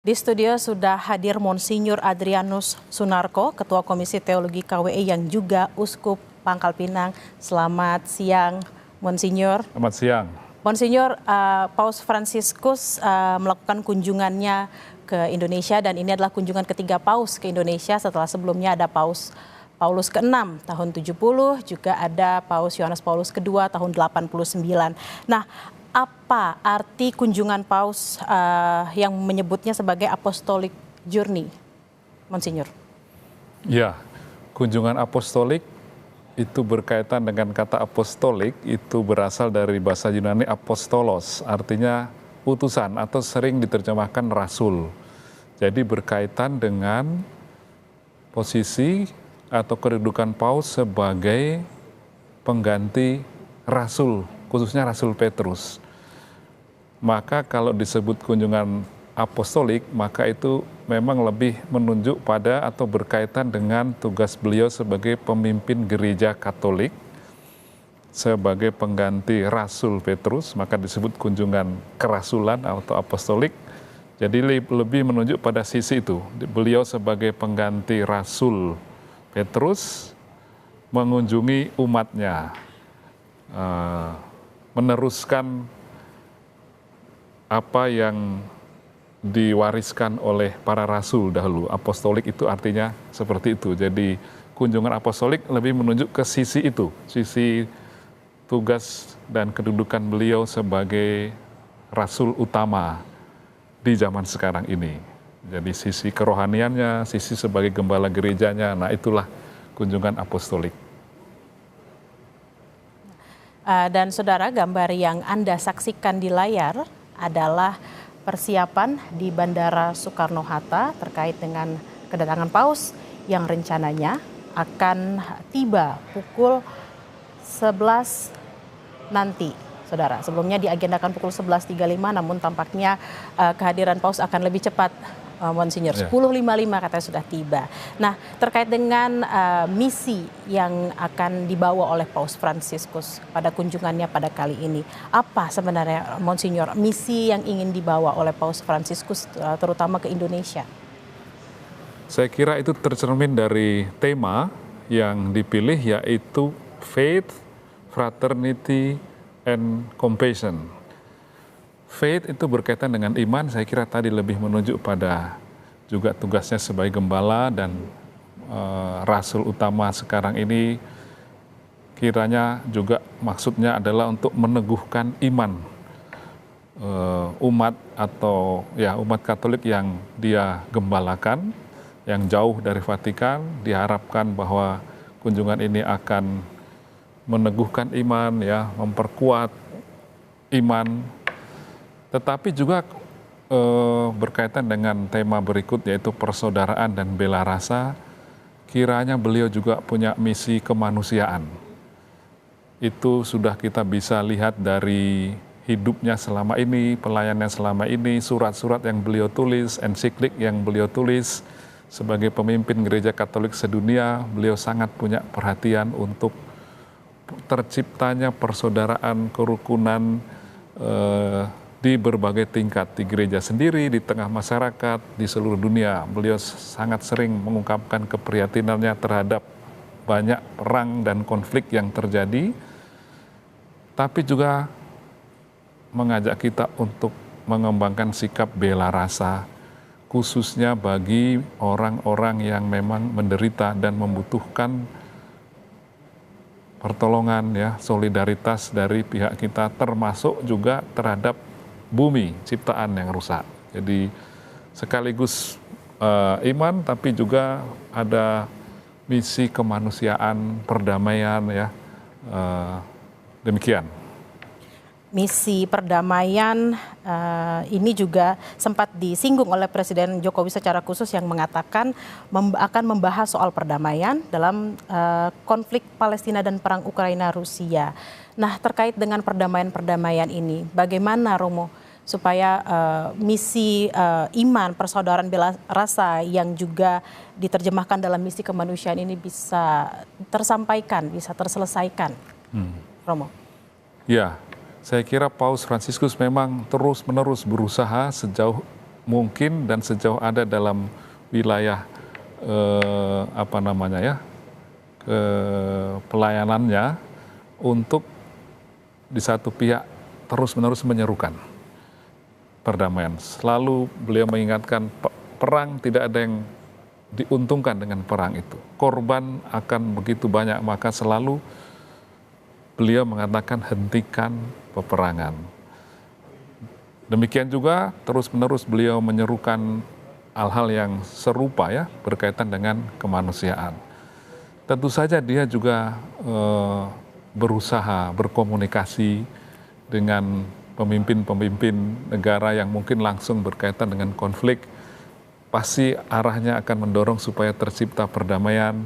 Di studio sudah hadir Monsinyur Adrianus Sunarko, Ketua Komisi Teologi KWI yang juga Uskup Pangkal Pinang. Selamat siang, Monsinyur. Selamat siang. Monsinyur, Paus Fransiskus melakukan kunjungannya ke Indonesia dan ini adalah kunjungan ketiga Paus ke Indonesia setelah sebelumnya ada Paus Paulus ke-6 tahun 70, juga ada Paus Yohanes Paulus kedua tahun 89. Nah, apa arti kunjungan Paus yang menyebutnya sebagai apostolic journey, Monsinyur? Ya, kunjungan apostolik itu berkaitan dengan kata apostolik, itu berasal dari bahasa Yunani apostolos, artinya utusan atau sering diterjemahkan rasul. Jadi berkaitan dengan posisi atau kedudukan Paus sebagai pengganti rasul, khususnya Rasul Petrus. Maka kalau disebut kunjungan apostolik, maka itu memang lebih menunjuk pada atau berkaitan dengan tugas beliau sebagai pemimpin gereja Katolik, sebagai pengganti Rasul Petrus, maka disebut kunjungan kerasulan atau apostolik. Jadi lebih menunjuk pada sisi itu, beliau sebagai pengganti Rasul Petrus mengunjungi umatnya, meneruskan apa yang diwariskan oleh para rasul dahulu. Apostolik itu artinya seperti itu. Jadi kunjungan apostolik lebih menunjuk ke sisi itu, sisi tugas dan kedudukan beliau sebagai rasul utama di zaman sekarang ini. Jadi sisi kerohaniannya, sisi sebagai gembala gerejanya, nah itulah kunjungan apostolik. Dan saudara, gambar yang Anda saksikan di layar adalah persiapan di Bandara Soekarno-Hatta terkait dengan kedatangan Paus yang rencananya akan tiba pukul 11 nanti. Saudara, sebelumnya diagendakan pukul 11.35, namun tampaknya kehadiran Paus akan lebih cepat, Monsinyur. 10.55 katanya sudah tiba. Nah, terkait dengan misi yang akan dibawa oleh Paus Fransiskus pada kunjungannya pada kali ini, apa sebenarnya, Monsinyur, misi yang ingin dibawa oleh Paus Fransiskus terutama ke Indonesia? Saya kira itu tercermin dari tema yang dipilih, yaitu Faith, Fraternity, and Compassion. Faith itu berkaitan dengan iman, saya kira tadi lebih menunjuk pada juga tugasnya sebagai gembala dan rasul utama sekarang ini, kiranya juga maksudnya adalah untuk meneguhkan iman umat atau ya umat Katolik yang dia gembalakan, yang jauh dari Vatikan. Diharapkan bahwa kunjungan ini akan meneguhkan iman, ya, memperkuat iman, tetapi juga berkaitan dengan tema berikut, yaitu persaudaraan dan bela rasa. Kiranya beliau juga punya misi kemanusiaan. Itu sudah kita bisa lihat dari hidupnya selama ini, pelayanannya selama ini, surat-surat yang beliau tulis, ensiklik yang beliau tulis. Sebagai pemimpin gereja Katolik sedunia, beliau sangat punya perhatian untuk terciptanya persaudaraan, kerukunan di berbagai tingkat, di gereja sendiri, di tengah masyarakat, di seluruh dunia. Beliau sangat sering mengungkapkan keprihatinannya terhadap banyak perang dan konflik yang terjadi, tapi juga mengajak kita untuk mengembangkan sikap bela rasa, khususnya bagi orang-orang yang memang menderita dan membutuhkan pertolongan, ya, solidaritas dari pihak kita, termasuk juga terhadap bumi ciptaan yang rusak. Jadi sekaligus iman, tapi juga ada misi kemanusiaan, perdamaian, ya, demikian. Misi perdamaian ini juga sempat disinggung oleh Presiden Jokowi secara khusus yang mengatakan akan membahas soal perdamaian dalam konflik Palestina dan perang Ukraina-Rusia. Nah, terkait dengan perdamaian ini, bagaimana, Romo, supaya misi iman, persaudaraan bela rasa yang juga diterjemahkan dalam misi kemanusiaan ini bisa tersampaikan, bisa terselesaikan, Romo? Ya, saya kira Paus Fransiskus memang terus-menerus berusaha sejauh mungkin dan sejauh ada dalam wilayah pelayanannya untuk di satu pihak terus-menerus menyerukan perdamaian. Selalu beliau mengingatkan perang tidak ada yang diuntungkan dengan perang itu. Korban akan begitu banyak, maka selalu beliau mengatakan hentikan peperangan. Demikian juga terus-menerus beliau menyerukan hal-hal yang serupa ya berkaitan dengan kemanusiaan. Tentu saja dia juga berusaha berkomunikasi dengan pemimpin-pemimpin negara yang mungkin langsung berkaitan dengan konflik. Pasti arahnya akan mendorong supaya tercipta perdamaian.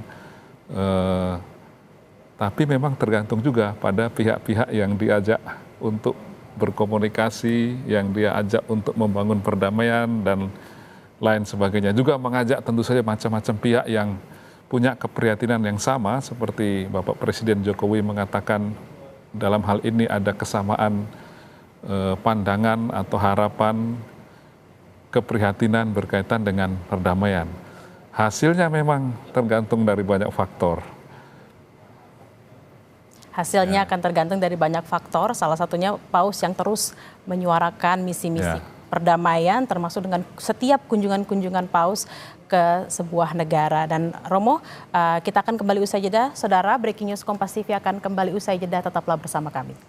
Tapi memang tergantung juga pada pihak-pihak yang diajak untuk berkomunikasi, yang dia ajak untuk membangun perdamaian dan lain sebagainya. Juga mengajak tentu saja macam-macam pihak yang punya keprihatinan yang sama, seperti Bapak Presiden Jokowi mengatakan dalam hal ini ada kesamaan pandangan atau harapan, keprihatinan berkaitan dengan perdamaian. Hasilnya memang tergantung dari banyak faktor. Hasilnya akan tergantung dari banyak faktor, salah satunya Paus yang terus menyuarakan misi-misi perdamaian, termasuk dengan setiap kunjungan-kunjungan Paus ke sebuah negara. Dan Romo, kita akan kembali usai jeda. Saudara, Breaking News Kompas TV akan kembali usai jeda, tetaplah bersama kami.